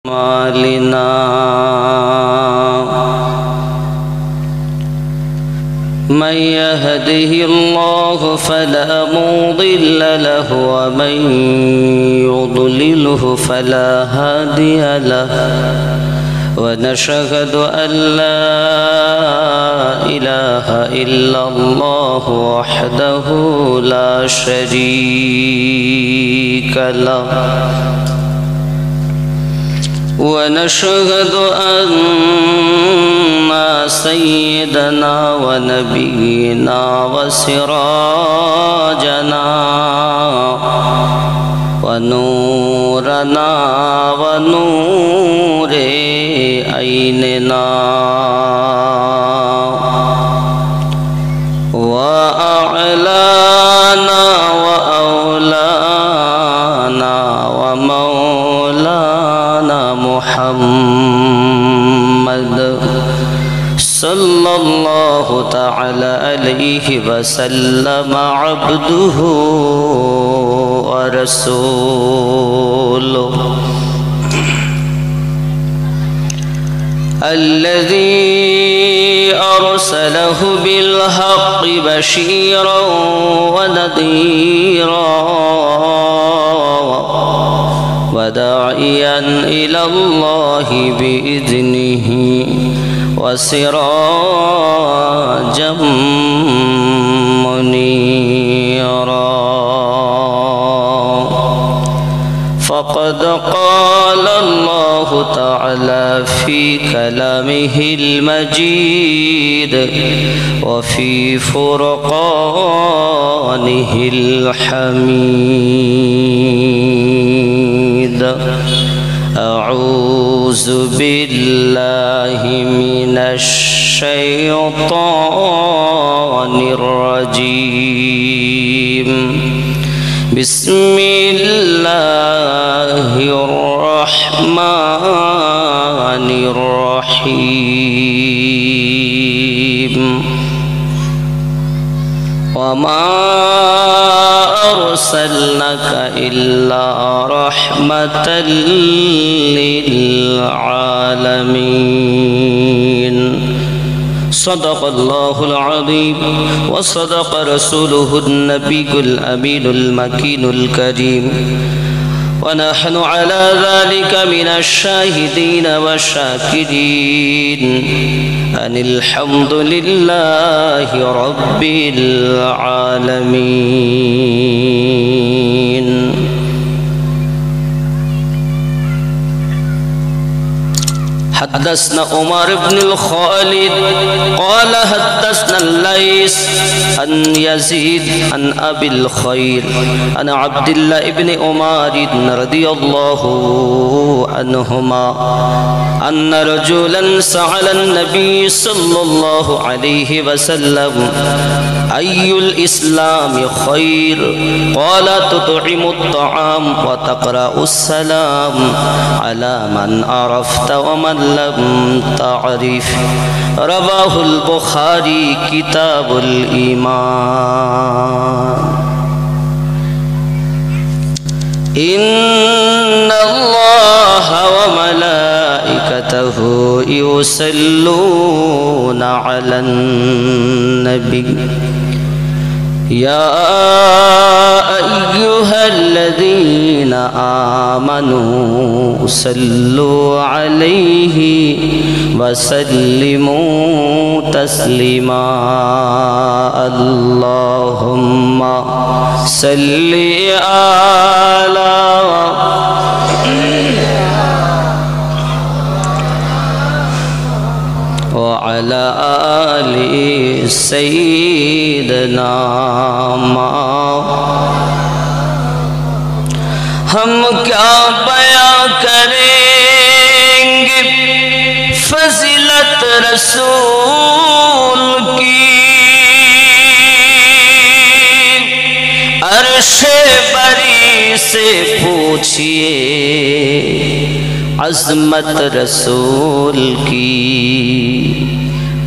أعمالنا من يهده الله فلا مضل له ومن يضلله فلا هادي له ونشهد أن لا إله إلا الله وحده لا شريك له ونشهد أن سيدنا ونبينا وسراجنا ونورنا ونور عيننا وأعلانا وأولانا ومولانا محمد صلى الله تعالى عليه وسلم عبده ورسوله الذي أرسله بالحق بشيرا ونذيرا وداعيا إلى الله بإذنه وسراجا منيرا فقد قال الله تعالى في كلامه المجيد وفي فرقانه الحميد أعوذ بالله من الشيطان الرجيم بسم الله الرحمن الرحيم وما أرسلناك إلا رحمة للعالمين صدق الله العظيم وصدق رسوله النبي الأمين المكين الكريم ونحن على ذلك من الشاهدين والشاكرين أن الحمد لله رب العالمين. حدثنا عمر بن الخالد قال حدثنا الليث عن يزيد عن أبي الخير عن عبد الله بن عمر رضي الله عنهما أن رجلا سأل النبي صلى الله عليه وسلم أي الإسلام خير قال تطعم الطعام وتقرأ السلام على من عرفت ومن لم تعرف رواه البخاري كتاب الإيمان. إن الله وملائكته يصلون على النبي يا أيها الذين آمنوا صلوا عليه وسلموا تسليما اللهم صل على وعلى آل سيدنا हम क्या बयां करेंगे फजीलत रसूल की अर्शे बरी से पूछिए अज़मत रसूल की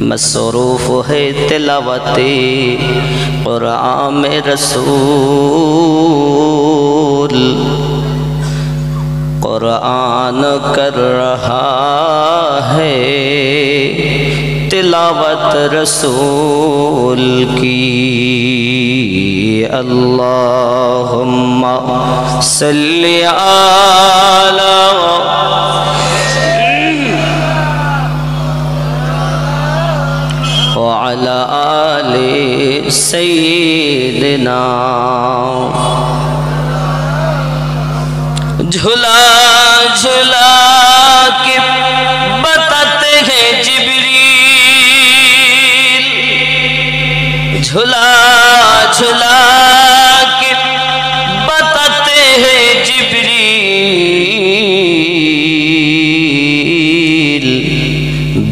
मसरूफ़ है तिलावते क़ुरान में रसूल कुरान कर रहा है तिलावत रसूल की। अल्लाहुम्मा सल्ली अला व अला आले सय्यिदना। झुला झुला के बताते हैं जिब्रील, झुला झुला के बताते हैं जिब्रील,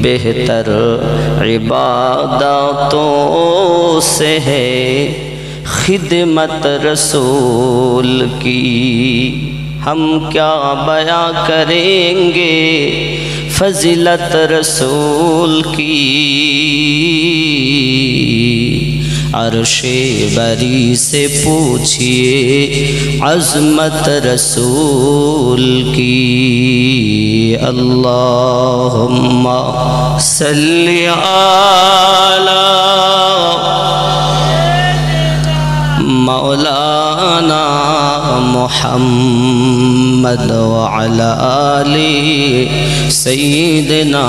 बेहतर इबादतों से है खिदमत रसूल की। हम क्या बयां करेंगे फजीलत रसूल की। अर्शे बरी से पूछिए अज़मत रसूल की। अल्लाहुम्मा सल्ली अला मौलाना मुहम्मद व अला आलि सय्यिदना।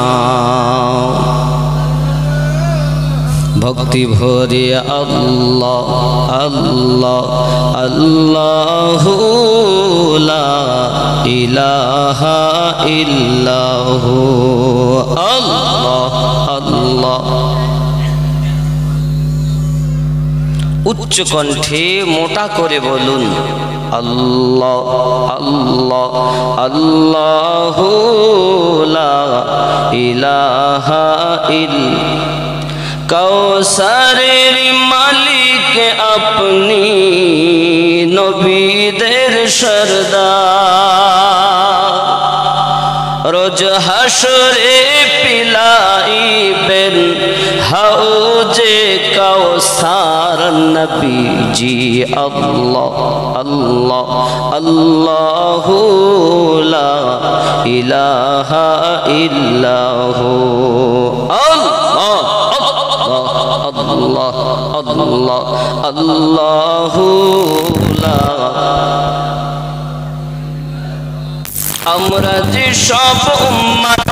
भक्ति भरे अल्लाह अल्लाह अल्लाहु ला इलाहा इल्लाहु अल्लाह अल्लाह। उच्च कण्ठे मोटा करे बोलुन अल्लाह अल्लाह अल्लाहु ला इलाहा इल्लाहु। कौसरेर मालिक अपनी नबीদের सरदार, रोज हशरे पिलाइबेन हौजे कौसार नबी जी। अल्लाह अल्लाह अल्लाहु ला इलाहा इल्लाहु अल्लाह अल्लाह अल्लाह अल्लाहु ला। আমরা যে সব উম্মত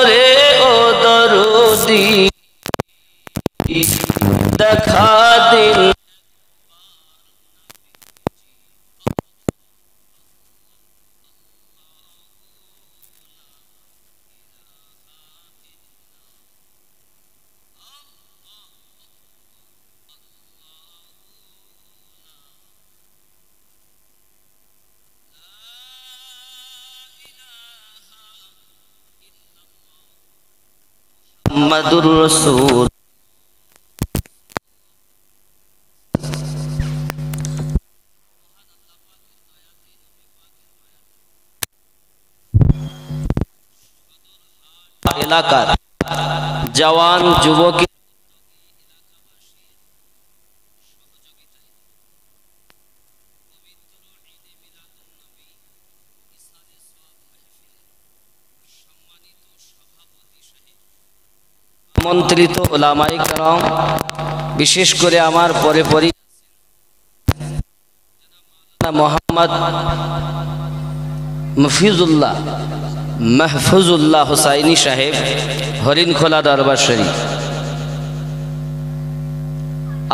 রে ও দরুদি দেখা দিন मुहम्मदुर रसूल। এলাকার জওয়ান যুবক আমন্ত্রিত উলামায়ে কেরাম, বিশেষ করে আমার পরে পরে মোহাম্মদ महफूजुल्लाह हुसैनी साहेब हरिणखोला दरबार शरीफ।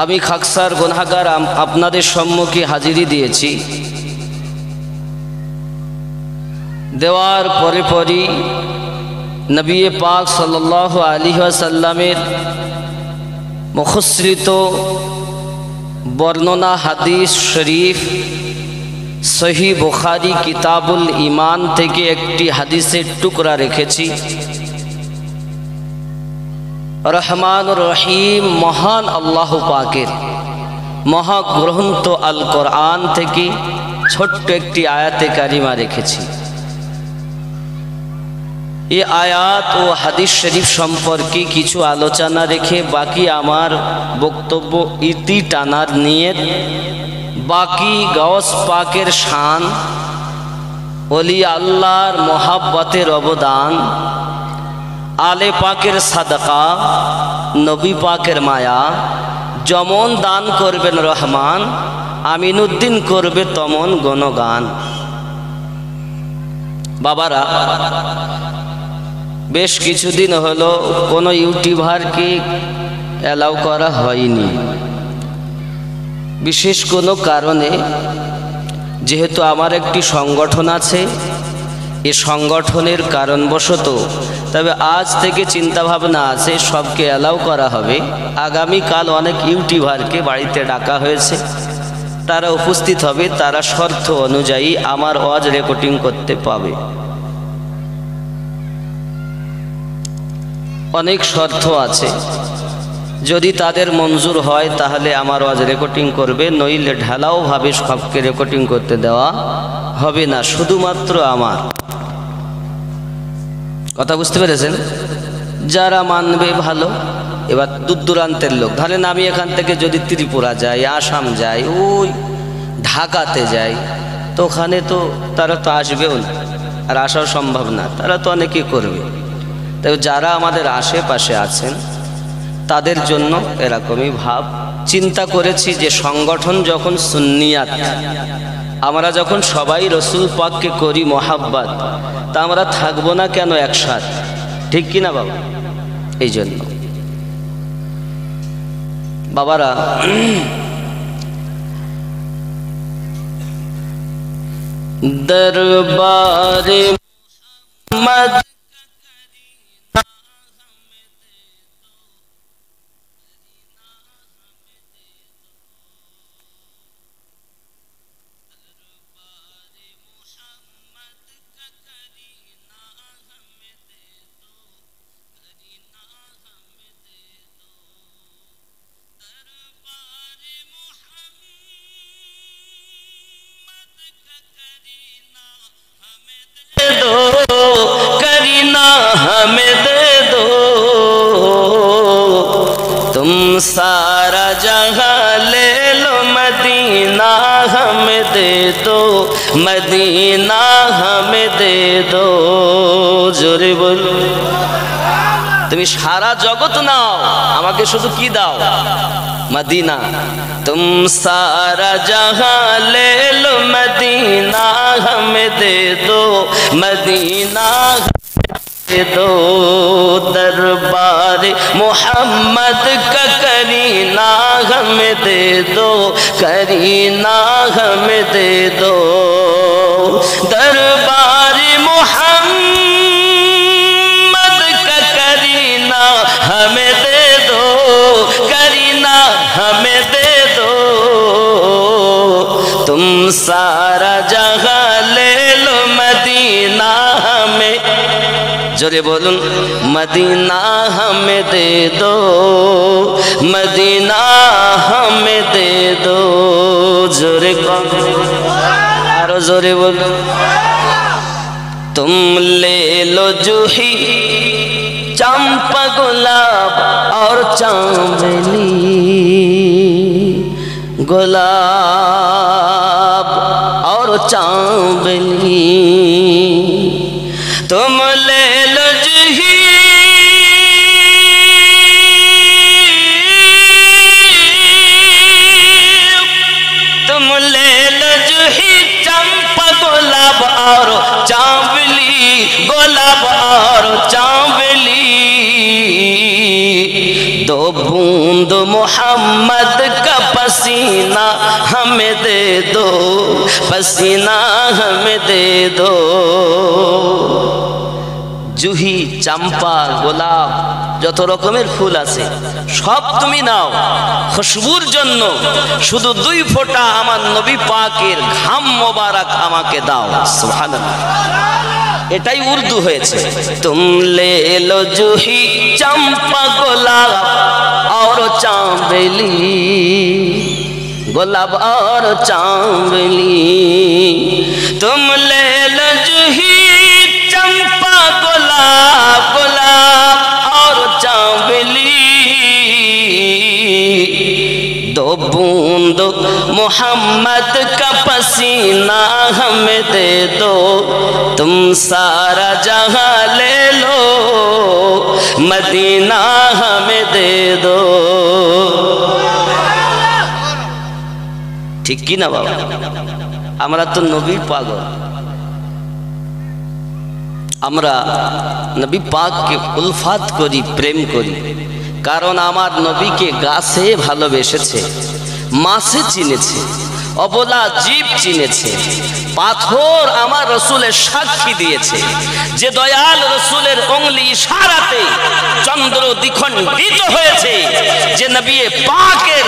আমি খাকসার গুনাহগার আপনাদের সম্মুখে হাজিরি দিয়েছি। দেওয়ার পরে পরই নবী পাক সাল্লাল্লাহু আলাইহি ওয়াসাল্লামের মুখসৃত বর্ণনা হাদিস শরীফ সহি বুখারী কিতাবুল ঈমান থেকে একটি হাদিসের টুকরা রেখেছি। রহমান রহিম মহান আল্লাহ পাকের মহাগ্রন্থ আল কোরআন থেকে ছোট্ট একটি আয়াতে কারিমা রেখেছি। এই আয়াত ও হাদিস শরীফ সম্পর্কে কিছু আলোচনা রেখে বাকি আমার বক্তব্য ইতি টানার নিয়ত, বাকি গাউস পাকের শান, ওলি আল্লাহর মোহাব্বতের অবদান, আলে পাকের সাদাকা, নবী পাকের মায়া, যেমন দান করবেন রহমান, আমিনুদ্দিন করবে তমন গণগান। বাবারা, বেশ কিছুদিন হলো কোনো ইউটিউবারকে অ্যালাউ করা হয়নি, বিশেষ কোনো কারণে। যেহেতু আমার একটি সংগঠন আছে, এই সংগঠনের কারণবশত, তবে আজ থেকে চিন্তা ভাবনা আছে সবকে অ্যালাউ করা হবে। আগামীকাল অনেক ইউটিউবারকে বাড়িতে ডাকা হয়েছে, তারা উপস্থিত হবে, তারা শর্ত অনুযায়ী আমার ওয়াজ রেকর্ডিং করতে পাবে। অনেক শর্ত আছে, যদি তাদের মঞ্জুর হয় তাহলে আমার ওয়াজ রেকর্ডিং করবে, নইলে ঢালাওভাবে সবকে রেকর্ডিং করতে দেওয়া হবে না, শুধুমাত্র আমার। কথা বুঝতে পেরেছেন? যারা মানবে ভালো। এবার দূর দূরান্তের লোক, ধরেন আমি এখান থেকে যদি ত্রিপুরা যাই, আসাম যাই, ওই ঢাকাতে যাই, তো ওখানে তো তারা তো আসবেও না, আর আসাও সম্ভব না, তারা তো অনেকেই করবে। তবে যারা আমাদের আশেপাশে আছেন তাদের জন্য এরকমই ভাব চিন্তা করেছি যে সংগঠন যখন সুন্নিয়াত, আমরা যখন সবাই রসুল পাককে করি মোহাব্বত, তা আমরা থাকবো না কেন একসাথে? ঠিক কিনা বাবা? এই জন্য বাবারা, দরবারে মুহাম্মদ सारा जहां ले लो, मदीना हमें दे दो, मदीना हमें दे दो। জোরে বল, তুমি সারা জগৎ নাও, আমাকে শুধু কি দাও? মদিনা। तुम सारा जहां ले लो, मदीना हमें दे दो, मदीना दो। दरबार मोहम्मद का करीना हमें दे दो, करीना हमें दे दो। दरबार मोहम्मद का करीना हमें दे दो, करीना हमें दे दो। तुम सारा जहां ले लो, मदीना हमें, जोरे बोलूं, मदीना हमें दे दो, मदीना हमें दे दो। जोरे कौन, आरो जोरे बोलूं। तुम ले लो जूही, चंपा, गुलाब और चांदनी, गुलाब और चांदनी। तुम ले लो जूही, तुम ले लो जूही, चंपा, गुलाब और चांदनी, गुलाब और चांदनी। दो बूंद मोहम्मद का पसीना हमें दे दो, पसीना हमें दे दो। জুহি, চাম্পা, গোলাপ, যত রকমের ফুল আছে সব তুমি নাও, খুশবুর জন্য শুধু 2 ফোঁটা আমার নবী পাকের ঘাম মোবারক আমাকে দাও। সুবহানাল্লাহ, এটাই উর্দু হয়েছে। তুম লে লো জুহি, চাম্পা, গোলাপ और चांदनी, गुलाब और चांदनी। तुम ले लो जूही, चंपा, गुलाब बूंद मोहम्मद का पसीना हमें दे दो, तुम सारा जहां ले लो, मदीना हमें दे दो। ठीक की ना बाबा? আমরা তো নবী পাগল, আমরা নবী পাককে উলফাত করি, প্রেম করি, কারণ আমার নবীকে গাছে ভালোবেসেছে, মাছে চিনেছে, অবলা জীব চিনেছে, পাথর আমার রসুলের সাক্ষী দিয়েছে যে দয়াল রসুলের অঙ্গুলি ইশারাতে চন্দ্র দ্বিখণ্ডিত হয়েছে, যে নবী পাকের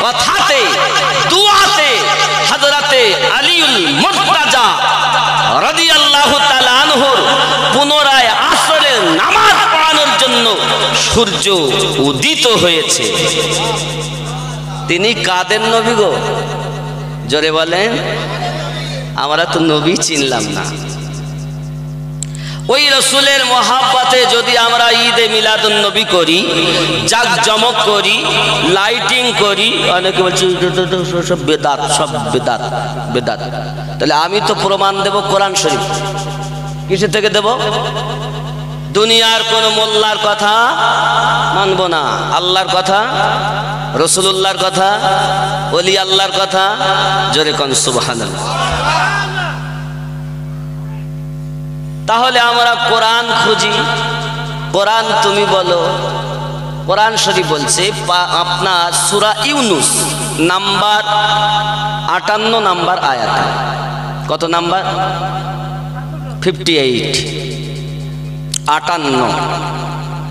কথাতে দুআতে হযরতে আলীউল মুর্তজা রাদিয়াল্লাহু তাআলা আনহুর পুনরায় আসরের নামাজ পড়ানোর জন্য সূর্য উদিত হয়েছে। তিনি কাদের নবী গো? জোরে বলেন। আমরা তো নবী চিনলাম না। ওই রসুলের মহাব্বতে যদি আমরা ঈদে মিলাদুন নবী করি, জাকজমক করি, লাইটিং করি, অনেকে বলছে সব বেদাত, সব বেদাত বেদাত। তাহলে আমি তো প্রমাণ দেব কোরআন শরীফ। কিসে থেকে দেব? দুনিয়ার কোন মোল্লার কথা মানব না, আল্লাহর কথা, রসুলুল্লাহর কথা, ওলি আল্লাহর কথা। জোরে কোন সুবহানাল্লাহ। তাহলে আমরা কোরআন খুঁজি, কোরআন তুমি বলো। কোরআন শরীফ বলছে আপনার সূরা ইউনুস নাম্বার 58 নাম্বার আয়াত। কত নাম্বার? 58, 58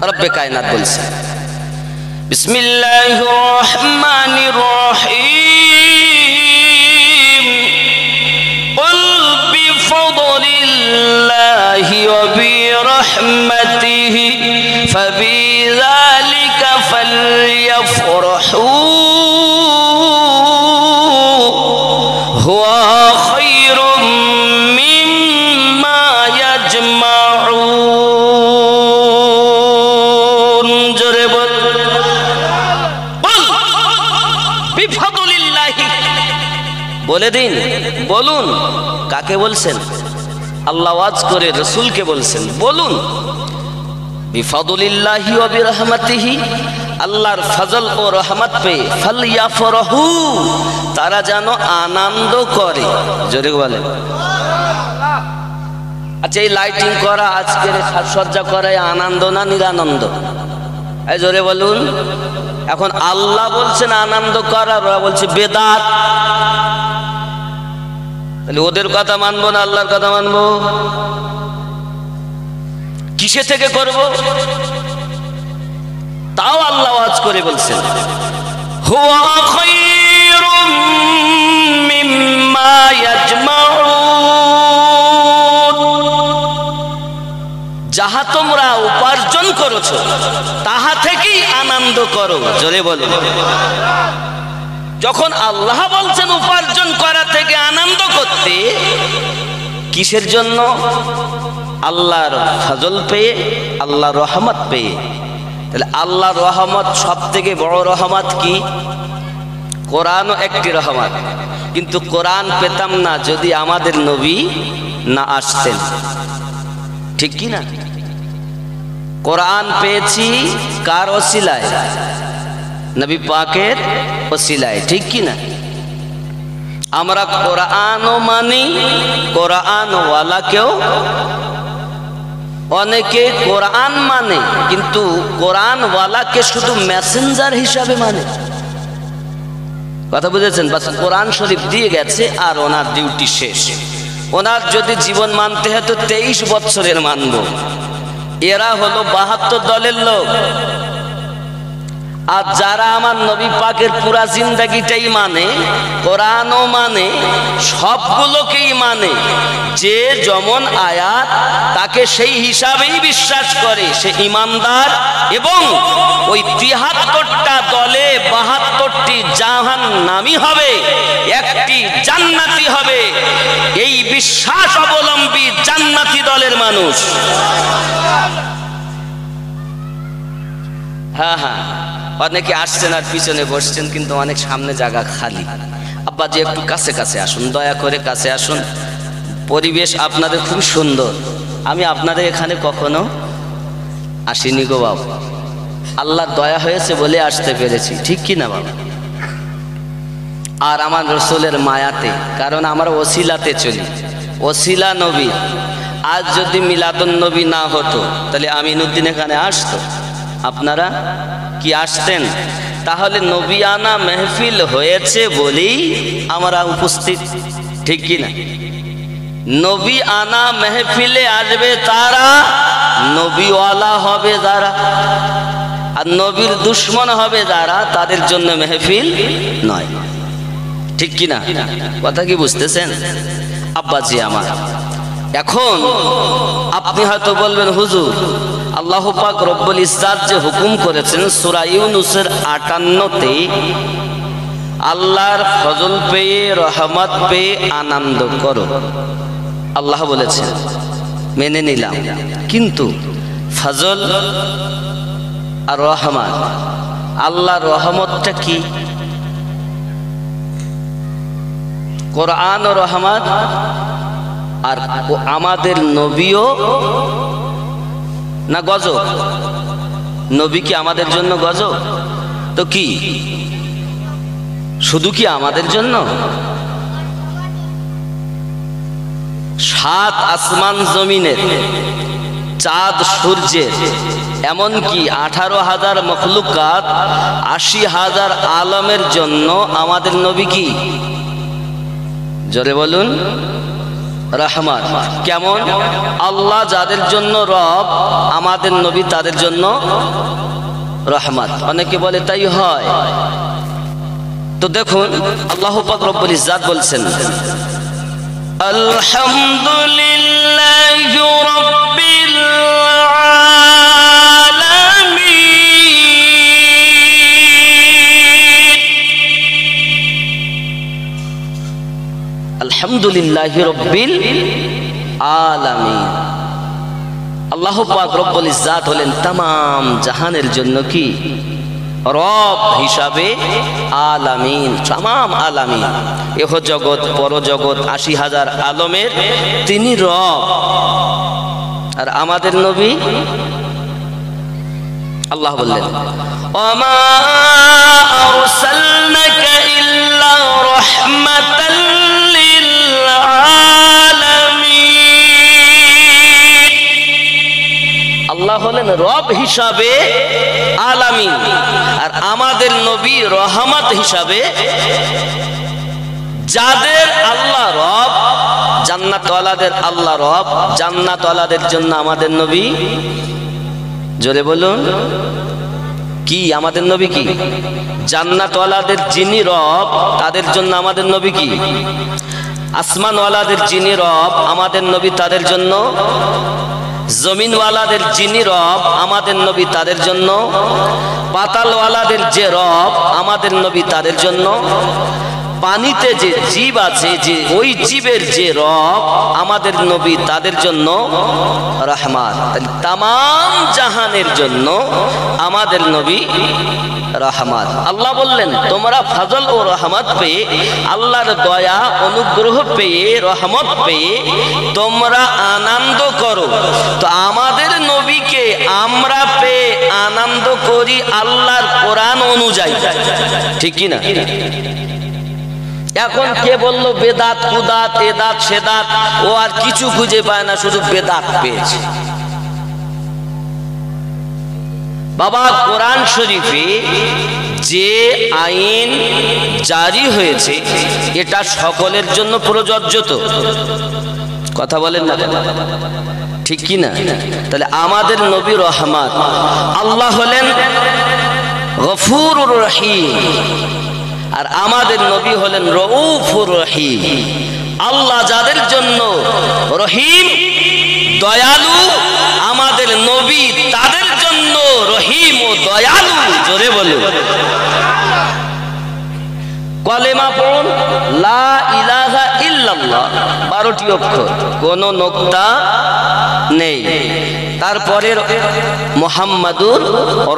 রব্বে কায়নাত বলছে বিসমিল্লাহির রহমানির রহিম, কুল বিফদলিল্লাহি ওয়া বিরহমাতিহি ফাবিযালিকা ফালইফরাহু হুয়া খায়রুম মিম্মা ইয়াজমাউন। জোরে বল, বিফদলিল্লাহি। বলে দিন, বলুন। কাকে বলছেন? আল্লাহ ওয়াজ করে রসুলকে বলছেন, বলুন বিফদলিল্লাহি ওয়া বিরহমাতিহি, আল্লাহর ফজল ও রহমত পে ফালইফরাহু, তারা যেন আনন্দ করে। জোরে বলেন। আচ্ছা, এই লাইটিং করা, আজকের সাজসজ্জা করা আনন্দ না নিরানন্দ? এই জোরে বলুন। এখন আল্লাহ বলছেন আনন্দ করার, ওরা বলছে বেদাত। তাহলে ওদের কথা মানবো না আল্লাহর কথা মানবো? কিসে থেকে করব? তাও আল্লাহ ওয়াজ করে বলছেন হুয়া খায়রুম মিম্মা ইয়াজমাউন, যাহা তোমরা উপার্জন করেছো তাহা থেকেই আনন্দ করো। জোরে বলো। যখন আল্লাহ বলছেন উপার্জন করা থেকে আনন্দ করতে, কিসের জন্য? আল্লাহর ফজল পেয়ে, আল্লাহর রহমত পেয়ে। তাহলে আল্লাহর রহমত সব থেকে বড় রহমত কি? কোরআনও একটি রহমত, কিন্তু কোরআন পেতাম না যদি আমাদের নবী না আসতেন। ঠিক কি না? কোরআন পেয়েছি কার ওসিলায়? নবী পাকের ওসিলায়। ঠিক কি না? আমরা কোরআনও মানি, কোরআনওয়ালাকেও। অনেকে কোরআন মানে কিন্তু কোরআনওয়ালাকে শুধু মেসেঞ্জার হিসাবে মানে। কথা বুঝেছেন? বাস কোরআন শরীফ দিয়ে গেছে আর ওনার ডিউটি শেষ। ওনার যদি জীবন মানতে হতো 23 বছরের মানব। এরা হলো 72 দলের লোক। আর যারা আমার নবী পাকের পুরা জিন্দাগিটাই মানে, কোরআনও মানে, সবগুলোকেই মানে, যে যেমন আয়াত তাকে সেই হিসাবেই বিশ্বাস করে, সে ইমানদার। এবং ওই 73টা দলে 72টি জাহান্নামী হবে, একটি জান্নাতি হবে। এই বিশ্বাস অবলম্বী জান্নাতি দলের মানুষ। হ্যাঁ হ্যাঁ, অনেকে আসছেন আর পিছনে বসছেন, কিন্তু অনেক সামনে জায়গা খালি। আব্বাজি একটু কাছে কাছে আসুন, দয়া করে কাছে আসুন। পরিবেশ আপনাদের খুব সুন্দর। আমি আপনাদের এখানে কখনো আসিনি গো বাবা, আল্লাহর দয়া হয়েছে বলে আসতে পেরেছি, ঠিক কি না বাবা? আর আমার রসুলের মায়াতে, কারণ আমরা ওসিলাতে চলি, ওসিলা নবী। আজ যদি মিলাদুন নবী না হতো তাহলে আমিনুদ্দিন এখানে আসতো? আপনারা কি আসতেন? তাহলে নবিয়ানা মেহফিল হয়েছে বলেই আমরা উপস্থিত, ঠিক কি না? নবী আনা মেহফিলে আসবে তারা, নবীওয়ালা হবে যারা, আর নবীর দুশ্মন হবে যারা, তাদের জন্য মেহফিল নয়, ঠিক কি না? কথা কি বুঝতেছেন আব্বাজি আমার? এখন আপনি হয়তো বলবেন, হুজুর আল্লাহ পাক রব্বুল ইজ্জাত যে হুকুম করেছেন সূরা ইউনূসের ৫৮তে, আল্লাহর ফজল পেয়ে রহমত পেয়ে আনন্দ করো, আল্লাহ বলেছেন, মেনে নিলাম। কিন্তু ফজল আর রহমত, আল্লাহর রহমতটা কি? কোরআন ও রহমত। আর আমাদের নবীও না গজব? নবী কি আমাদের জন্য গজব? তো কি শুধু কি আমাদের জন্য? ৭ আসমান জমিনের, চাঁদ সূর্যের, এমনকি ১৮,০০০ মখলুকাত, ৮০,০০০ আলমের জন্য আমাদের নবী কি? জোরে বলুন, রহমত। কেমন? আল্লাহ যাদের জন্য রব, আমাদের নবী তাদের জন্য রহমত। অনেকে বলে তাই হয়? তো দেখুন আল্লাহ পাক রব্বুল ইজ্জাত বলছেন, আলহামদুলিল্লাহি রাব্বিল আলামিন, আলহামদুলিল্লাহি রাব্বিল আলামিন। আল্লাহ পাক রব্বুল ইজ্জাত হলেন तमाम জাহানের জন্য কি রব হিসাবে, আলামিন, तमाम আলামিন, এহ জগৎ পর জগৎ, ৮০,০০০ আলমের তিনি রব। আর আমাদের নবী, আল্লাহ বললেন, ওমা আরসালনাকা ইল্লা রাহমাতাল লিল আলামিন। আল্লাহ হলেন রব হিসাবে আলামিন, আর আমাদের নবী রহমত হিসাবে। যাদের আল্লাহ রব, জান্নাতওয়ালাদের আল্লাহ রব, জান্নাতওয়ালাদের জন্য আমাদের নবী, জোরে বলুন কি? আমাদের নবী কি? জান্নাতওয়ালাদের যিনি রব তাদের জন্য আমাদের নবী কি? আসমানওয়ালাদের যিনি রব আমাদের নবী তাদের জন্য, জমিনওয়ালাদের যিনি রব আমাদের নবী তাদের জন্য, পাতালওয়ালাদের যে রব আমাদের নবী তাদের জন্য, পানিতে যে জীব আছে যে ওই জীবের যে রব আমাদের নবী তাদের জন্য রহমত। तमाम জাহানের জন্য আমাদের নবী রহমত। আল্লাহ বললেন, তোমরা ফজল ও রহমত পেয়ে, আল্লাহর দয়া অনুগ্রহ পেয়ে, রহমত পেয়ে তোমরা আনন্দ করো। তো আমাদের নবীকে আমরা পেয়ে আনন্দ করি আল্লাহর কোরআন অনুযায়ী, ঠিক কি না? এখন কে বললো বেদাত কুদাত এদাত সেদাত, ও আর কিছু খুঁজে পায় না, শুধু বেদাত পেয়েছে। বাবা, কোরআন শরীফে যে আইন জারি হয়েছে এটা সকলের জন্য প্রযোজ্য। তো কথা বলেন না, ঠিক কি না? তাহলে আমাদের নবী রহমত, আল্লাহ হলেন গফুরুর রহিম, আর আমাদের নবী হলেন রউফুর রহিম। আল্লাহ যাদের জন্য রহিম দয়ালু, আমাদের নবী তাদের জন্য রহিম ও দয়ালু। জোরে বলুন, কলেমা পড়ুন, লা ইলাহা ইল্লাল্লাহ। ইল্লাল্লাহ 12টি অক্ষর, কোনো নোক্তা নেই। তারপরে মুহাম্মাদুর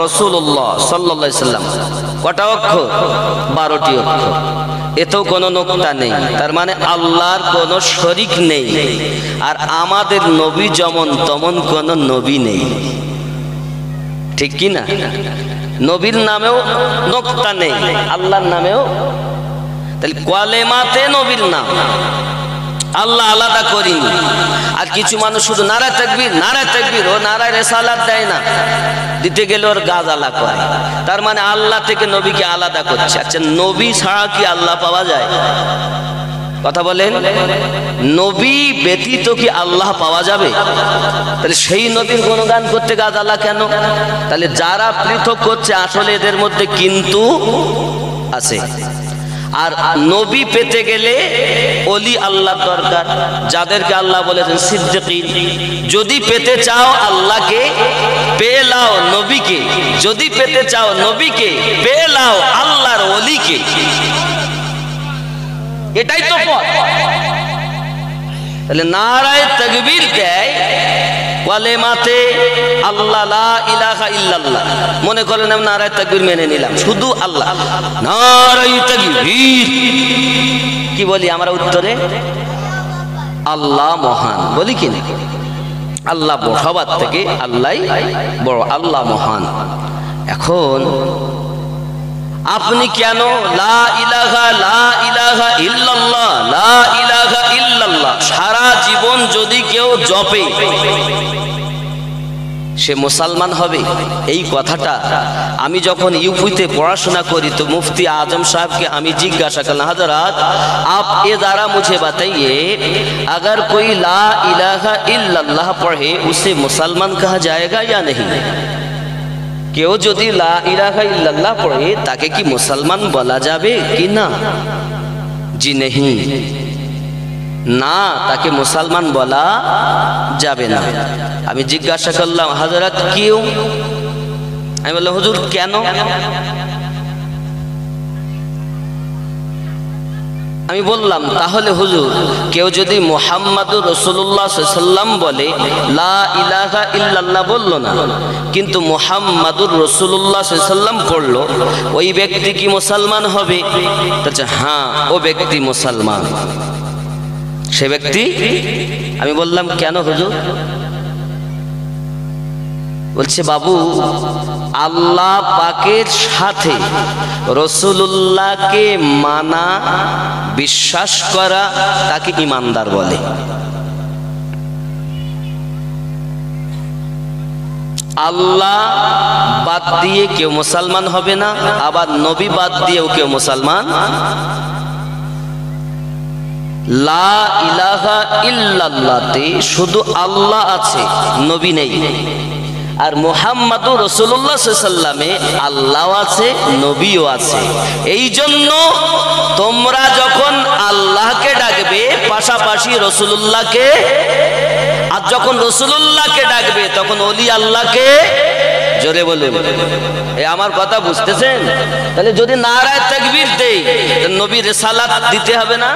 রাসূলুল্লাহ সাল্লাল্লাহু আলাইহি সাল্লাম, কটা অক্ষর? 12টি অক্ষর, এতেও কোনো নোক্তা নেই। তার মানে আল্লাহর কোনো শরীক নেই। আর আমাদের নবী যেমন তেমন কোনো নবী নেই, ঠিক কি না? নবীর নামেও নোক্তা নেই, আল্লাহর নামেও। তাহলে কালেমাতে নবীর নাম আল্লাহ আলাদা করিনি। আর কিছু মানুষ শুধু নারায়ে তাকবীর নারায়ে তাকবীর, ও নারায়ে রিসালাত দেয় না, দিতে গেলে ওর গাজালা করে। তার মানে আল্লাহ থেকে নবীকে আলাদা করছে। আচ্ছা, নবী ছাড়া কি আল্লাহ পাওয়া যায়? কথা বলেন, নবী ব্যতীত কি আল্লাহ পাওয়া যাবে? তাহলে সেই নবীর গুণগান করতে গাজালা কেন? তাহলে যারা পৃথক করছে আসলে এদের মধ্যে কিন্তু আছে। আর নবী পেতে গেলে ওলি আল্লাহ দরকার, যাদেরকে আল্লাহ বলেছেন সিদ্দিকিন। যদি পেতে চাও আল্লাহকে, পেয়ে লাও নবীকে। যদি পেতে চাও নবীকে, পেয়ে লাও আল্লাহর ওলিকে। এটাই তো পথ। তাহলে নারায়ে তাকবীর দেয় কালেমাতে আল্লাহ লা ইলাহা ইল্লাল্লাহ। মনে করেন আমি নারায়ে তাকবীর মেনে নিলাম, শুধু আল্লাহ, নারায়ে তাকবীর। কি বলি আমরা উত্তরে? আল্লাহ মহান বলি কি না? আল্লাহ বড়, সবার থেকে আল্লাহই বড়, আল্লাহ মহান। এখন আপনি কেন লা ইলাহা ইল্লাল্লাহ লা ইলাহা ইল্লাল্লাহ সারা জীবন যদি কেউ জপে সে মুসলমান হবে? এই কথাটা আমি যখন ইউপিতে পড়াশোনা করি তো মুফতি आजम साहब के আমি জিজ্ঞাসা করলাম, हजरत आप ये जरा मुझे बताइए, अगर कोई ला इलाहा इल्लल्लाह पढ़े उसे मुसलमान कहा जाएगा या नहीं? কেউ যদি লা ইলাহা ইল্লাল্লাহ পড়ে তাকে কি মুসলমান বলা যাবে কি না? জি नहीं, না, তাকে মুসলমান বলা যাবে না। আমি জিজ্ঞাসা করলাম, হযরত কিউ? আমি বললাম, হুজুর কেন? আমি বললাম, তাহলে হুজুর কেউ যদি মুহাম্মাদুর রাসূলুল্লাহ সাল্লাল্লাহু আলাইহি সাল্লাম বলে লা ইলাহা ইল্লাল্লাহ বলল না, কিন্তু মুহাম্মাদুর রাসূলুল্লাহ সাল্লাল্লাহু আলাইহি সাল্লাম পড়লো, ওই ব্যক্তি কি মুসলমান হবে? আচ্ছা হ্যাঁ, ও ব্যক্তি মুসলমান, সে ব্যক্তি। আমি বললাম কেন হুজুর? বলছে, বাবু আল্লাহ পাকের সাথে রাসূলুল্লাহকে মানা, বিশ্বাস করা, তাকে ঈমানদার বলে। আল্লাহ বাদ দিয়ে কেউ মুসলমান হবে না, আবার নবী বাদ দিয়েও কেউ মুসলমান। লা ইলাহা ইল্লাল্লাহতে শুধু আল্লাহ আছে, নবী নেই। আর মুহাম্মাদুর রাসূলুল্লাহ সাল্লাল্লাহু আলাইহি সাল্লামে আল্লাহ আছে, নবীও আছে। এই জন্য তোমরা যখন আল্লাহকে ডাকবে পাশাপাশি রাসূলুল্লাহকে, আর যখন রাসূলুল্লাহকে ডাকবে তখন ওলি আল্লাহকে। জোরে বলুন, এই আমার কথা বুঝতেছেন? তাহলে যদি নারায়ে তাকবীর দেই নবীর রিসালাত দিতে হবে না?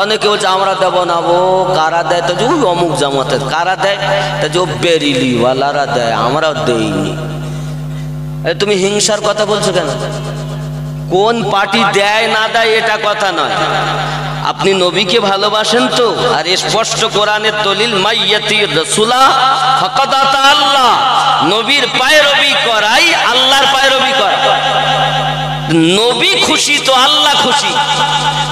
অনেকে বলছে আমরা দেব না। ও কারা দেয়? তো ওই অমুক জামাতে কারা দেয়, তা যে বেরিলি ওয়ালারা দেয়, আমরাও দেইনি। তুমি হিংসার কথা বলছো কেন? কোন পার্টি দেয় না দেয় এটা কথা নয়, আপনি নবীকে ভালোবাসেন তো। আর স্পষ্ট কোরআনের দলিল, মাইয়াতির রাসূলা ফাকাদ আতা আল্লাহ, নবীর পায়রবি করাই আল্লাহর পায়রবি করা। নবী খুশি তো আল্লাহ খুশি।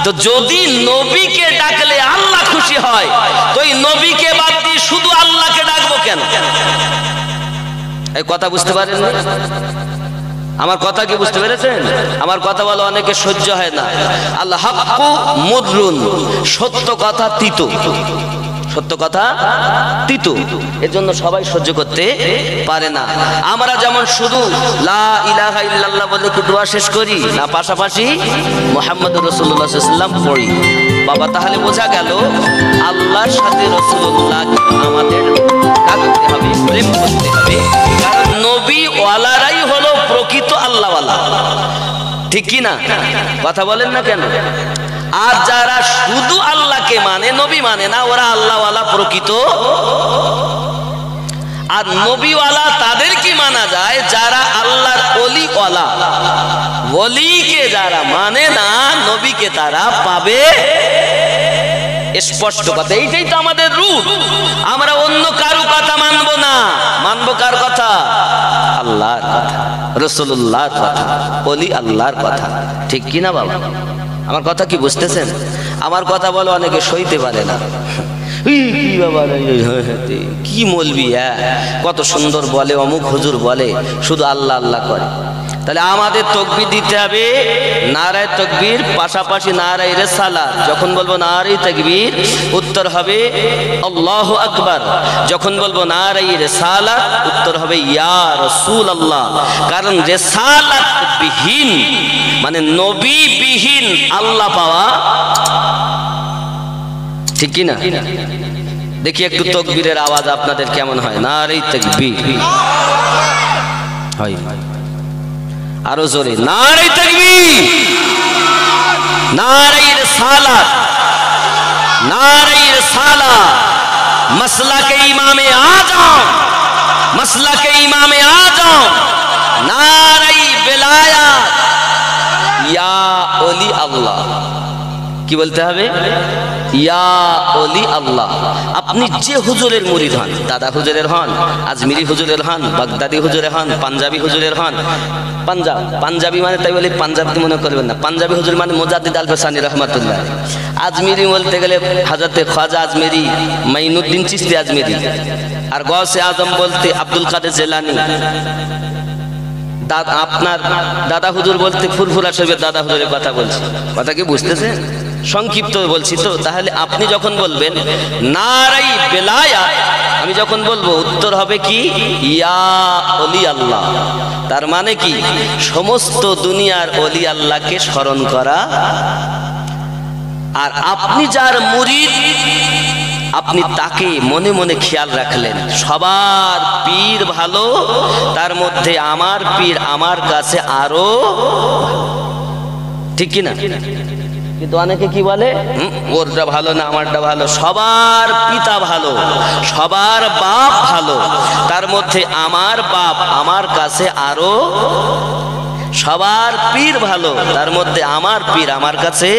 তো যদি নবীকে ডাকলে আল্লাহ খুশি হয়, তো এই নবীকে বাদ দিয়ে শুধু আল্লাহকে ডাকবো কেন? এই কথা বুঝতে পারেন না? আমার কথা কি বুঝতে পেরেছেন? আমার কথা বলা অনেকে সহ্য হয় না। আল হাক্কু মুররুন, সত্য কথা তিতো, সত্য কথা তিতো, এজন্য সবাই সহ্য করতে পারে না। আমরা যেমন শুধু লা ইলাহা ইল্লাল্লাহ বলে কি দোয়া শেষ করি না, পাশাপাশি মুহাম্মাদুর রাসূলুল্লাহ সাল্লাল্লাহু আলাইহি ওয়াসাল্লাম পড়ি। বাবা, তাহলে বোঝা গেল আল্লাহর সাথে রাসূলুল্লাহকে আমাদের ডাকতে হবে, প্রেম করতে হবে। কারণ নবী ওয়ালারাই হলো প্রকৃত আল্লাহওয়ালা, ঠিক কি না? কথা বলেন না কেন? আর যারা শুধু আল্লাহকে মানে নবী মানে না ওরা আল্লাহওয়ালা প্রকৃত। আর নবীওয়ালা তাদের কি মানা যায় যারা আল্লাহর ওলিওয়ালা। ওলিকে যারা মানে না নবীকে তারা পাবে স্পষ্ট কথা। এইটাই তো আমাদের রূপ। আমরা অন্য কারো কথা মানবো না, মানবো কার কথা? আল্লাহর কথা, রাসূলুল্লাহর কথা, ওলি আল্লাহর কথা। ঠিক কি না বাবা? আমার কথা কি বুঝতেছেন? আমার কথা বলো অনেকে সইতে পারে না। কি বাবা কি মৌলবি, কত সুন্দর বলে, অমুক হুজুর বলে, শুধু আল্লাহ আল্লাহ করে। তাহলে আমাদের তাকবীর দিতে হবে নারায়ে তাকবীর, পাশাপাশি নারায়ে রিসালাত। যখন বলবো নারায়ে তাকবীর উত্তর হবে আল্লাহু আকবার। যখন বলবো নারায়ে রিসালাত উত্তর হবে ইয়া রাসূলুল্লাহ। কারণ রিসালাত বিহীন মানে নবী বিহীন আল্লাহ পাওয়া ঠিক কি না? দেখি একটু তাকবীরের আওয়াজ আপনাদের কেমন হয়। নারায়ে তাকবীর হয়, আরো জোরে নারায়ে তাকবীর, নারায়ে রিসালাত, নারায়ে রিসালাত। মাসলাকে ইমামে আজম, মাসলাকে ইমামে আজম, নারায়ে বেলায়াত, ইয়া ওলি আল্লাহ। কি বলতে হবে? ইয়া ওলি আল্লাহ। আপনি যে হুজুরের মুরিদ হন, দাদা হুজুরের হন, আজমিরি হুজুরের হন, বাগদাদি হুজুরের হন, পাঞ্জাবি হুজুরের হন। পাঞ্জাবি মানে তাই বলি পাঞ্জাবি মনে করবেন না। পাঞ্জাবি হুজুর মানে মুজাদ্দিদ আল ফসানি রহমাতুল্লাহ। আজমিরি বলতে গেলে হযরতে খাজা আজমিরি, মাইনুদ্দিন চিশতি আজমিরি। আর গৌসে আজম বলতে আব্দুল কাদের জিলানী। আপনার দাদা হুজুর বলতে ফুরফুরা শরীফের দাদা হুজুরের কথা বলছি। কথা কি বুঝতেছেন? সংক্ষিপ্ত বলছি তো। তাহলে আপনি যখন বলবেন নারায়ে বেলায়াত, আমি যখন বলবো উত্তর হবে কি ইয়া ওলি আল্লাহ। তার মানে কি সমস্ত দুনিয়ার ওলি আল্লাহকে স্মরণ করা। আর আপনি যার মুরিদ আপনি তাকে মনে মনে খেয়াল রাখলেন। সবার পীর ভালো, তার মধ্যে আমার পীর আমার কাছে আরো, ঠিক কি না? কিন্তু অনেকে কি বলে ওরটা ভালো না আমারটা ভালো। সবার পিতা ভালো, সবার বাপ ভালো, তার মধ্যে আমার বাপ আমার কাছে আরো। সবার পীর ভালো, তার মধ্যে আমার পীর আমার কাছে।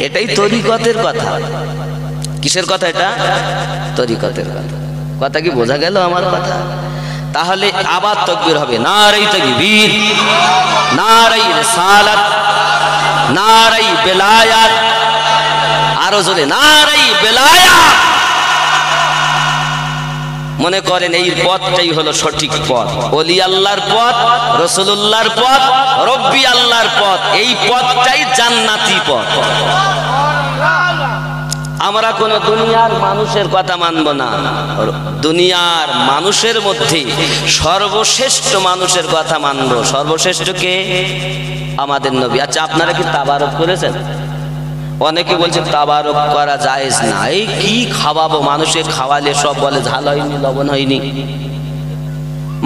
এটাই তরিকতের কথা। কিসের কথা এটা? তরিকতের কথা। কথা কি বোঝা গেল আমার কথা? তাহলে আবার তাকবীর হবে নারায়ে তাকবীর, নারায়ে রিসালাত, নারায়ে বেলায়াত, আরো জোরে নারায়ে বেলায়াত। মনে করেন এই পথটাই হলো সঠিক পথ, ওলি আল্লাহর পথ, রাসূলুল্লাহর পথ, রব্বি আল্লাহর পথ। এই পথটাই জান্নাতি পথ। আমরা কোন দুনিয়ার মানুষের কথা মানব না। দুনিয়ার মানুষের মধ্যে সর্বশ্রেষ্ঠ মানুষের কথা মানব। সর্বশ্রেষ্ঠ কে? আমাদের নবী। আচ্ছা আপনারা কি তাবারক করেছেন? অনেকে বলছে তাবারক করা জায়েজ না। এই কি খাওয়াবো মানুষকে? খাওয়ালে সব বলে ঝাল হয়নি, লবণ হয়নি।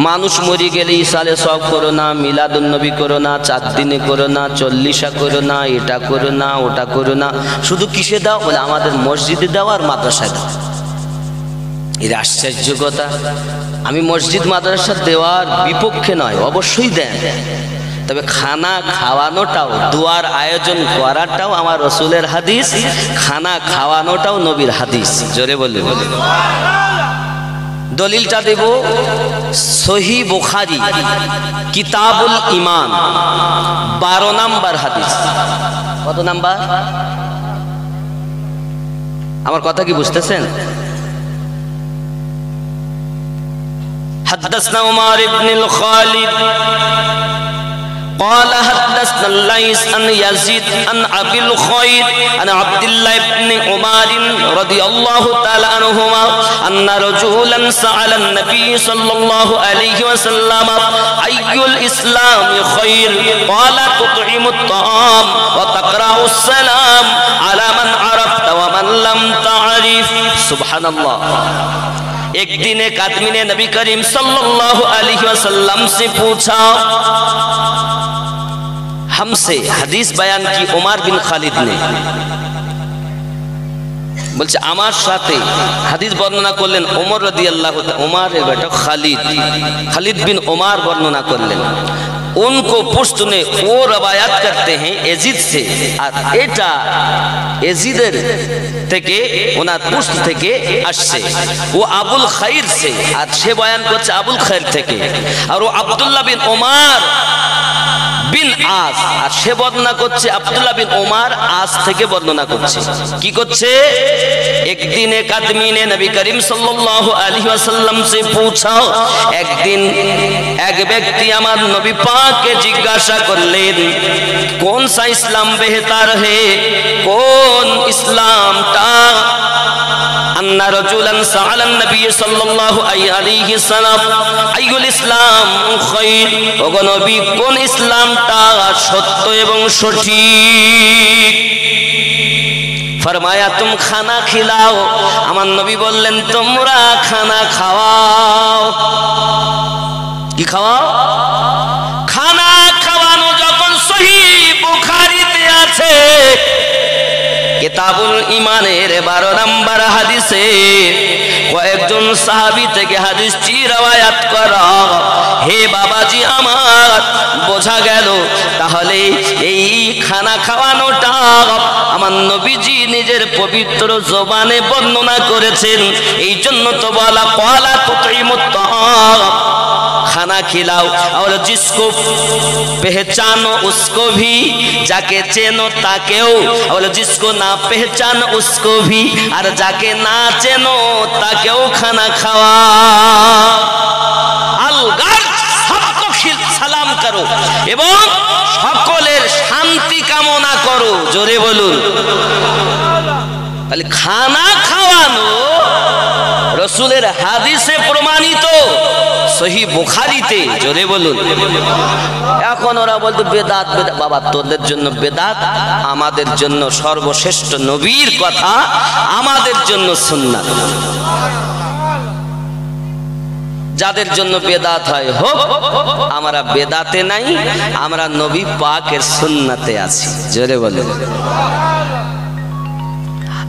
মানুষ মরে গেলে ইসালে সব করো না, মিলাদুন নবী করো না, 4 দিনে করো না, 40 করো না, এটা করো না, ওটা করো না। শুধু কিসে দাও? বলে আমাদের মসজিদে দাও আর মাদ্রাসায় দাও। এর আশ্চর্য কথা। আমি মসজিদ মাদ্রাসা দেওয়ার বিপক্ষে নয়, অবশ্যই দেন। তবে খানা খাওয়ানোটাও, দোয়ার আয়োজন করাটাও আমার রাসূলের হাদিস, খানা খাওয়ানোটাও নবীর হাদিস। জোরে বলে বলে দলিলটা দেব। সহিহ বুখারী কিতাবুল ঈমান 12 নাম্বার হাদিস। কত নাম্বার? আমার কথা কি বুঝতেছেন? হাদাসনা উমর ইবনে খালিদ قال حدثنا الليث عن يزيد عن أبي الخير عن عبد الله بن عمر رضي الله تعالى عنهما أن رجلا سأل النبي صلى الله عليه وسلم أي الإسلام خير قال تطعم الطعام وتقرأ السلام على من عرفت ومن لم تعرف سبحان الله। एक दिन एक आदमी ने नबी करीम सल्लल्लाहु अलैहि वसल्लम से पूछा हमसे हदीस बयान की उमर बिन खालिद ने বলছে আমার সাথে হাদিস বর্ণনা করলেন ওমর রাদিয়াল্লাহু তাআলা ওমরের বেটা खालिद बिन उमर বর্ণনা করলেন उनको पुश्त ने वो रवायात करते हैं यजीद से और एटा यजीদের থেকে ওনার পুশ্ত থেকে আসছে ও আবুল খাইর से আর সে বয়ান করছে আবুল খাইর থেকে আর ও আব্দুল্লাহ বিন উমর বিন আস আর সে বর্ণনা করছে আব্দুল্লাহ বিন উমর আস থেকে বর্ণনা করছে কি করছে एक दिन एक आदमी ने नबी करीम सल्लल्लाहु अलैहि वसल्लम से पूछा एक दिन एक व्यक्ति हमारे नबी पाक के जिज्ञासा करलेन कौन सा इस्लाम बेहतर है कौन इस्लाम ता अन्ना रजुलन सअल नबी सल्लल्लाहु अलैहि वसल्लम अय्युल इस्लाम खैर ओगो नबी कोन इस्लाम ता सत्य एवं सठीक फरमाया तुम खाना खिलाओ আমার নবী বললেন তোমরা খানা খাওয়াও কি খাওয়াও খানা খাওয়ানো যখন সহিহ বুখারীতে আছে কিতাবুল ঈমানের 12 নম্বর হাদিসে কয়েকজন সাহাবী থেকে হাদিসটি রওয়ায়াত করা হে বাবাজি আমার বোঝা গেল তাহলে এই খানা খাওয়ানোটা আমার নবীজি নিজের পবিত্র জবানে বর্ণনা করেছেন এই জন্য তো বলা পালা তুতিমুত खाना खिलाओ और जिसको पहचानो उसको भी जाके चेनो ताकेओ और जिसको ना पहचानो उसको भी और जाके ना चेनो ताकेओ खाना खावा अलगार सबको সালাম করো এবং সকলের শান্তি কামনা করো জোরে বলুন তাহলে খানা খাওয়ানো রাসূলের হাদিসে প্রমাণিত সহিহ বুখারীতে জোরে বলুন এখন ওরা বলতো বেদাত বাবা তোদের জন্য বেদাত আমাদের জন্য সর্বশ্রেষ্ঠ নবীর কথা আমাদের জন্য সুন্নাত যাদের জন্য বেদাত হয় হোক আমরা বেদাতে নাই আমরা নবী পাকের সুন্নাতে আছি জোরে বলুন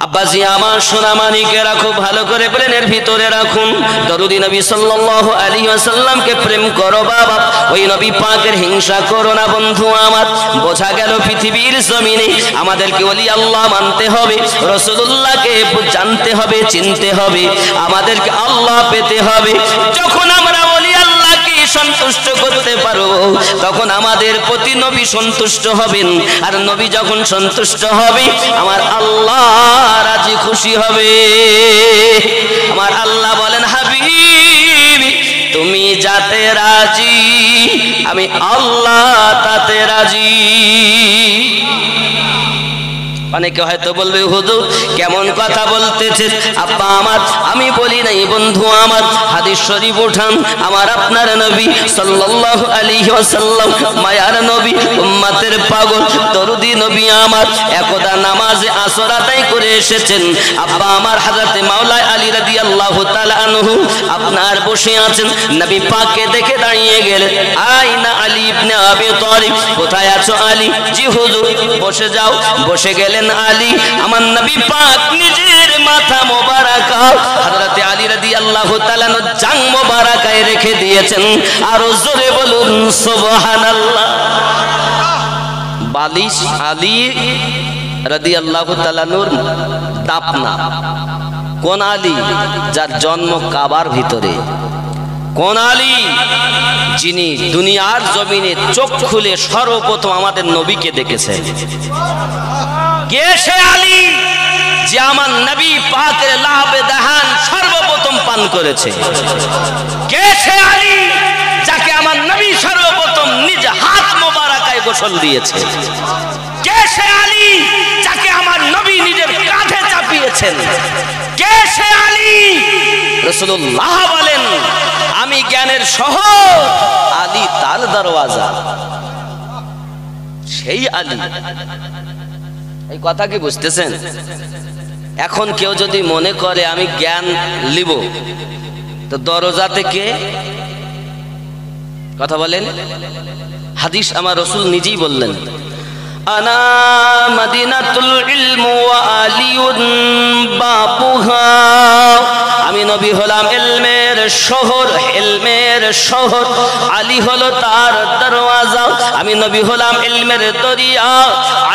আব্বাজি আমার সোনা মানিকেরা খুব ভালো করে প্লেনের ভিতরে রাখুন দরুদি নবী সাল্লাল্লাহু আলাইহি ওয়াসাল্লামকে প্রেম করো বাবা ওই নবী পাকের হিংসা করো না বন্ধু আমার বোঝা গেল পৃথিবীর জমিনে আমাদেরকে ওলি আল্লাহ মানতে হবে রাসূলুল্লাহকে জানতে হবে চিনতে হবে আমাদেরকে আল্লাহ পেতে হবে যখন আমরা ওলি আল্লাহকে সন্তুষ্ট করতে পারবো তখন আমাদের প্রতি নবী সন্তুষ্ট হবেন আর নবী যখন সন্তুষ্ট হবে আমার আল্লাহ রাজি খুশি হবে আমার আল্লাহ বলেন হাবিব তুমি যাতে রাজি আমি আল্লাহ তাতে রাজি অনেকে হয়তো বলবে হুজুর কেমন কথা বলতেছেন আব্বা আমার আমি বলি নাই বন্ধু আমার হাদিস শরীফ উঠান আমার আপনার নবী সাল্লাল্লাহু আলাইহি ওয়াসাল্লাম মায়ার নবী উম্মতের পাগল দরুদি নবী আমার একদা নামাজে আসর আদায় করে এসেছেন আব্বা আমার হযরতে মাওলা আলী রাদিয়াল্লাহু তাআলা আনহু আপনার বসে আছেন নবী পাককে দেখে দাঁড়িয়ে গেলেন আইনা আলী ইবনে আবি তালিব কোথায় আছো আলী জি হুজুর বসে যাও বসে গেলেন আলী আমার নবী পাক নিজের মাথা মোবারক হযরতে আলী রাদিয়াল্লাহু তাআলা জাং মোবারকায় রেখে দিয়েছেন আর জোরে বলুন সুবহানাল্লাহ বালিশ আলী রাদিয়াল্লাহু তাআলা নূর দাপনা কোন আলী যার জন্ম কাবার ভিতরে কোন আলী যিনি দুনিয়ার জমিনে চোখ খুলে সর্বপ্রথম আমাদের নবীকে দেখেছেন কে সে আলী যে আমার নবী পাকের লাবে দাহান সর্বপ্রথম পান করেছে কে সে আলী যাকে আমার নবী সর্বপ্রথম নিজ হাত মোবারকায় গোসল দিয়েছে কে সে আলী যাকে আমার নবী নিজের কাঁধে চাপিয়েছেন কে সে আলী রাসূলুল্লাহ বলেন আমি জ্ঞানের শহর আলী তার দরওয়াজা সেই আলী এই কথা কি বুঝতেছেন এখন কেউ যদি মনে করে আমি জ্ঞান লিব তো দরজা থেকে কথা বলেন। হাদিস আমার রাসূল নিজেই বললেন, আনা মদিনাতুল ইলম ওয়া আলিউন বাবুহা, আমি নবী হলাম ইলমের শহর, ইলমের শহর, আলী হলো তার দরওয়াজা। আমি নবী হলাম ইলমের দরিয়া,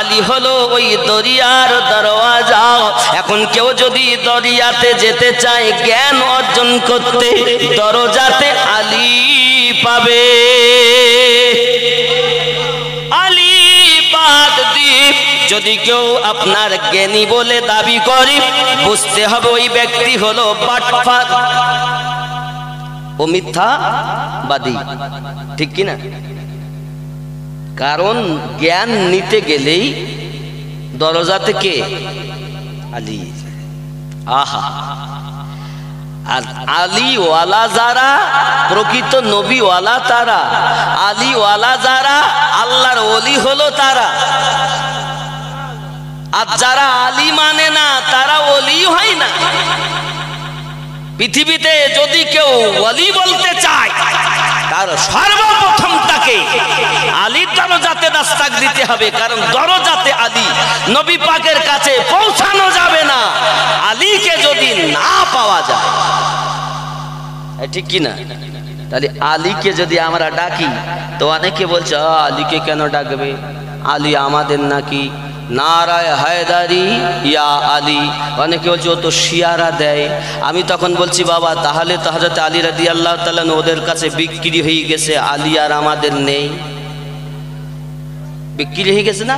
আলী হলো ওই দরিয়ার দরওয়াজা। এখন কেউ যদি দরিয়াতে যেতে চায় জ্ঞান অর্জন করতে, দরজাতে আলী পাবে। আলী বাদ দিয়ে যদি কেউ আপনার জ্ঞানী বলে দাবি করে, বুঝতে হবে ওই ব্যক্তি হলো বাটপার, ও মিথ্যাবাদী, ঠিক কিনা? কারণ জ্ঞান নিতে গেলেই দরজাতে কে? আলী। আহা, আর আলীওয়ালা যারা, প্রকৃত নবীওয়ালা তারা, আলীওয়ালা যারা, আল্লাহর ওলি হলো তারা। আর যারা আলী মানে না তারা ওলি হয় না। পৃথিবীতে যদি কেউ ওলি বলতে চায়, তার সর্বপ্রথম তাকে আলীর দরজাতে দাস্তাক দিতে হবে, কারণ দরজাতে আলী, নবী পাকের কাছে পৌঁছানো যাবে না আলীকে যদি না পাওয়া যায়, ঠিক কি না? তাহলে আলীকে যদি আমরা ডাকি, তো অনেকে বলছে আলীকে কেন ডাকবে, আলী আমাদের নাকি, নারায় হায়দারি ইয়া আলী, অনেকে বলছে ও তো শিয়ারা দেয়। আমি তখন বলছি বাবা, তাহলে তো হযরত আলী রাদিয়াল্লাহু তাআলা ওদের কাছে বিক্রি হয়ে গেছে, আলী আর আমাদের নেই, বিক্রি হয়ে গেছে না?